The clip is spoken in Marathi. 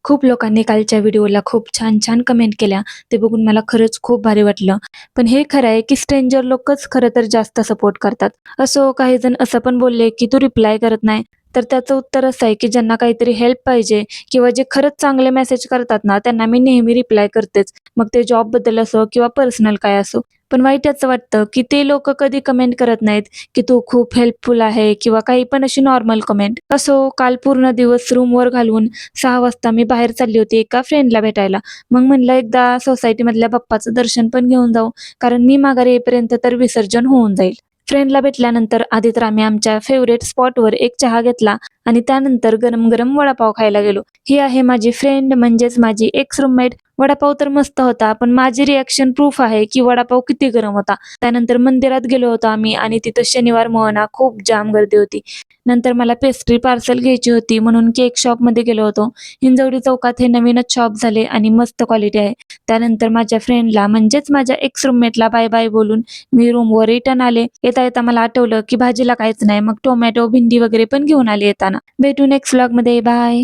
खूप लोकांनी कालच्या व्हिडिओला खूप छान-छान कमेंट केल्या. ते बघून मला खरंच खूप भारी वाटलं. पण हे खरं आहे, की स्ट्रेंजर लोकच खरं तर जास्त सपोर्ट करतात. असो काही जण असं पण बोलले, की "तू रिप्लाय करत नाही." तर त्याचं उत्तर असं आहे, की ज्यांना काहीतरी हेल्प पाहिजे किंवा जे खरंच चांगले मेसेज करतात ना, त्यांना मी नेहमी रिप्लाय करतेच. मग ते जॉबबद्दल असो किंवा पर्सनल काय असो. पण वाईट याचं वाटतं, की ते लोकं कधी कमेंट करत नाहीत, की "तू खूप हेल्पफुल आहे" किंवा काही पण अशी नॉर्मल कमेंट. असो काल पूर्ण दिवस रूमवर घालवून 6 वाजता मी बाहेर चालली होती एका फ्रेंडला भेटायला. मग म्हणलं एकदा सोसायटीमधल्या बाप्पाचं दर्शन पण घेऊन जाऊ, कारण मी माघारी येईपर्यंत तर विसर्जन होऊन जाईल. फ्रेंडला भेटल्यानंतर आधी तर आम्ही आमच्या फेव्हरेट स्पॉटवर एक चहा घेतला आणि त्यानंतर गरम-गरम वडापाव खायला गेलो. ही आहे माझी फ्रेंड म्हणजेच माझी एक्स रूममेट. वडापाव तर मस्त होता, पण माझी रिएक्शन प्रूफ आहे, की वडापाव किती गरम होता. त्यानंतर मंदिरात गेलो होतो आम्ही आणि तिथं शनिवार ना खूप जाम गर्दी होती. नंतर मला पेस्ट्री पार्सल घ्यायची होती म्हणून केक शॉपमध्ये गेलो होतो. हिंजवडी चौकात हे नवीनच शॉप झाले आणि मस्त क्वालिटी आहे. त्यानंतर माझ्या फ्रेंडला म्हणजेच माझ्या एक्स रूममेटला बाय बाय बोलून मी रूमवर रिटर्न आले. येता-येता मला आठवलं, की भाजीला काहीच नाही. मग टोमॅटो, भेंडी वगैरे पण घेऊन आले येताना. भेटू नेक्स्ट व्लॉगमध्ये. बाय.